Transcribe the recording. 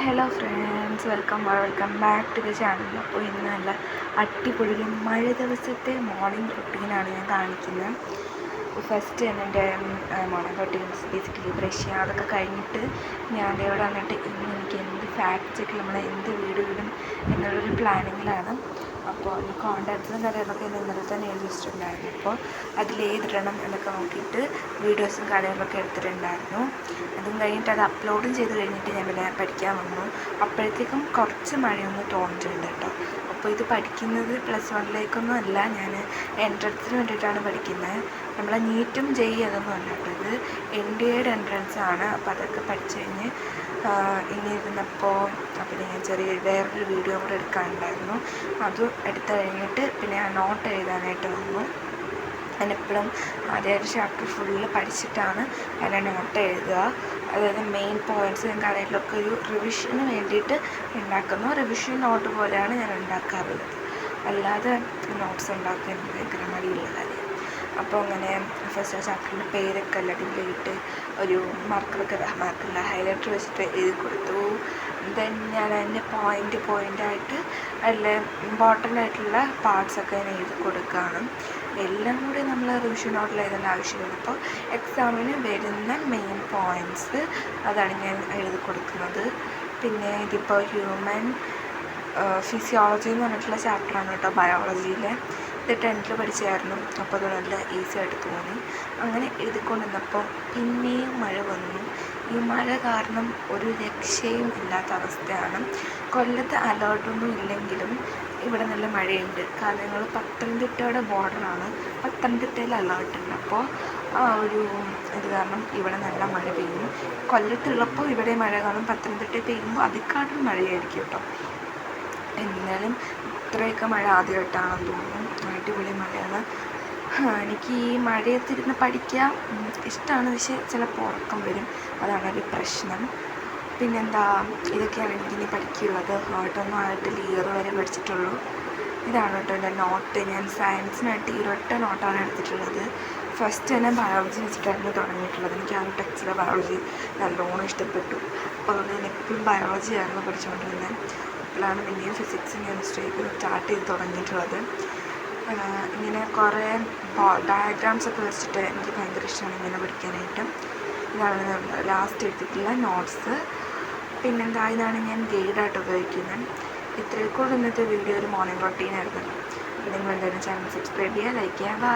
Hello friends, welcome back to the channel. അപ്പോൾ ഇന്ന് നല്ല അടിപൊളി മഴ ദിവസത്തെ മോർണിംഗ് റൊട്ടീനാണ് ഞാൻ കാണിക്കുന്നത്. ഫസ്റ്റ് തന്നെ എൻ്റെ മോർണിംഗ് റൊട്ടീൻ ബേസിക്കലി ബ്രഷ് ചെയ്യുക, അതൊക്കെ കഴിഞ്ഞിട്ട് ഞാൻ ഇവിടെ വന്നിട്ട് ഇന്ന് എനിക്ക് എന്ത് ഫാക്ട്സൊക്കെ നമ്മൾ എന്ത് വീഡിയോ ഇടും എന്നുള്ളൊരു പ്ലാനിങ്ങിലാണ്. അപ്പോൾ ഈ കോൺടാക്ട്സും കാര്യങ്ങളൊക്കെ ഇന്നലെ തന്നെ എഴുതി വെച്ചിട്ടുണ്ടായിരുന്നു. അപ്പോൾ അതിലേതിടണം എന്നൊക്കെ നോക്കിയിട്ട് വീഡിയോസും കാര്യങ്ങളൊക്കെ എടുത്തിട്ടുണ്ടായിരുന്നു. അതും കഴിഞ്ഞിട്ട് അത് അപ്ലോഡും ചെയ്ത് കഴിഞ്ഞിട്ട് ഞാൻ പിന്നെ പഠിക്കാൻ വന്നു. അപ്പോഴത്തേക്കും കുറച്ച് മഴയൊന്ന് തോന്നിയിട്ടുണ്ട് കേട്ടോ. അപ്പോൾ ഇത് പഠിക്കുന്നത് +1 അല്ല, ഞാൻ എൻട്രൻസിന് വേണ്ടിയിട്ടാണ് പഠിക്കുന്നത്. നമ്മളെ നീറ്റും ജെഇ അതൊന്നും അല്ല കേട്ടോ, ഇത് NDAയുടെ എൻട്രൻസ് ആണ്. അപ്പോൾ അതൊക്കെ പഠിച്ചു കഴിഞ്ഞ് ഇനി ഇരുന്നപ്പോൾ പിന്നെ ഞാൻ വേറൊരു വീഡിയോ കൂടെ എടുക്കാനുണ്ടായിരുന്നു. അതും എടുത്തു കഴിഞ്ഞിട്ട് പിന്നെ ഞാൻ നോട്ട് എഴുതാനായിട്ട് വന്നു. ഞാനെപ്പോഴും ആദ്യമായിട്ട് ചാപ്റ്റർ ഫുള്ള് പഠിച്ചിട്ടാണ് അതിനെ നോട്ട് എഴുതുക. അതായത് മെയിൻ പോയിൻറ്റ്സും കാര്യങ്ങളിലൊക്കെ ഒരു റിവിഷന് വേണ്ടിയിട്ട് ഉണ്ടാക്കുന്നു. റിവിഷൻ നോട്ട് പോലെയാണ് ഞാൻ ഉണ്ടാക്കാറുള്ളത്, അല്ലാതെ നോട്ട്സ് ഉണ്ടാക്കാൻ എനിക്ക് ഭയങ്കര മടിയുള്ള കാര്യം. അപ്പോൾ അങ്ങനെ ഫസ്റ്റ് ചാപ്റ്ററിൻ്റെ പേരൊക്കെ അടിപൊളിയായിട്ട് ഒരു മാർക്കറില്ല ഹൈലൈറ്റർ വെച്ചിട്ട് എഴുതി കൊടുത്തു. ദെൻ ഞാൻ അതിൻ്റെ പോയിൻ്റായിട്ട് അതിൽ ഇമ്പോർട്ടൻ്റ് ആയിട്ടുള്ള പാർട്സൊക്കെ ഞാൻ എഴുതി കൊടുക്കുകയാണ്. എല്ലാം കൂടി നമ്മൾ റിവിഷൻ നോട്ടിൽ എഴുതേണ്ട ആവശ്യമില്ല. അപ്പോൾ എക്സാമിന് വരുന്ന മെയിൻ പോയിൻറ്റ്സ് അതാണ് ഞാൻ എഴുതി കൊടുക്കുന്നത്. പിന്നെ ഇതിപ്പോൾ ഹ്യൂമൻ ഫിസിയോളജി എന്ന് പറഞ്ഞിട്ടുള്ള ചാപ്റ്ററാണ് കേട്ടോ, ബയോളജിയിലെ. ഇത് 10th പഠിച്ചായിരുന്നു. അപ്പോൾ അത് നല്ല ഈസി ആയിട്ട് തോന്നി. അങ്ങനെ എഴുതിക്കൊണ്ടിരുന്നപ്പോൾ പിന്നെയും മഴ വന്നു. ഈ മഴ കാരണം ഒരു രക്ഷയും ഇല്ലാത്ത അവസ്ഥയാണ്. കൊല്ലത്ത് അലേർട്ടൊന്നും ഇല്ലെങ്കിലും ഇവിടെ നല്ല മഴയുണ്ട്. കാരണം ഞങ്ങൾ പത്തനംതിട്ടയുടെ ബോർഡറാണ്, പത്തനംതിട്ടയിൽ അലേർട്ടുണ്ട്. അപ്പോൾ ആ ഒരു ഇത് കാരണം ഇവിടെ നല്ല മഴ പെയ്യും. കൊല്ലത്തുള്ളപ്പോൾ ഇവിടെ മഴ കാണും, പത്തനംതിട്ടയിൽ പെയ്യുമ്പോൾ അതിക്കാട്ടും മഴയായിരിക്കും കേട്ടോ. എന്നാലും ഇത്രയൊക്കെ മഴ ആദ്യമായിട്ടാണെന്ന് തോന്നുന്നു. അടിപൊളി മഴയാണ്. എനിക്ക് ഈ മഴയത്തിരുന്ന് പഠിക്കാൻ ഇഷ്ടമാണ്, പക്ഷേ ചിലപ്പോൾ ഉറക്കം വരും, അതാണ് ഒരു പ്രശ്നം. പിന്നെന്താ, ഇതൊക്കെയാണ് എനിക്കിനി പഠിക്കുള്ളത്. ഹാർട്ടൊന്നും ആയിട്ടില്ല, ഇയർ വരെ പഠിച്ചിട്ടുള്ളൂ. ഇതാണ് കേട്ടോ എൻ്റെ നോട്ട്. ഞാൻ സയൻസിനായിട്ട് ഈ ഒരൊറ്റ നോട്ടാണ് എടുത്തിട്ടുള്ളത്. ഫസ്റ്റ് തന്നെ ബയോളജി വെച്ചിട്ടായിരുന്നു തുടങ്ങിയിട്ടുള്ളത്. എനിക്ക് ആ ഒരു ടെക്സ്റ്റിലെ ബയോളജി നല്ലോണം ഇഷ്ടപ്പെട്ടു. അപ്പോൾ അതുകൊണ്ട് ഞാൻ എപ്പോഴും ബയോളജി ആയിരുന്നു പഠിച്ചുകൊണ്ടിരുന്നത്. അപ്പോഴാണ് പിന്നെയും ഫിസിക്സും കെമിസ്ട്രിയൊക്കെ സ്റ്റാർട്ട് ചെയ്ത് തുടങ്ങിയിട്ടുള്ളത്. ഇങ്ങനെ കുറേ ഡയഗ്രാംസൊക്കെ വെച്ചിട്ട് എനിക്ക് ഭയങ്കര ഇഷ്ടമാണ് ഇങ്ങനെ പഠിക്കാനായിട്ട്. ഇതാണ് ലാസ്റ്റ് എടുത്തിട്ടുള്ള നോട്ട്സ്. പിന്നെന്താ, ഇതാണ് ഞാൻ ഗൈഡായിട്ട് ഉപയോഗിക്കുന്നത്. ഇത്രയൊക്കെ ഇന്നത്തെ വീഡിയോ ഒരു മോർണിംഗ് റൊട്ടീനായിരുന്നു. നിങ്ങൾ എന്തായാലും ചാനൽ സബ്സ്ക്രൈബ് ചെയ്യുക, ലൈക്ക് ചെയ്യുക. ബൈ.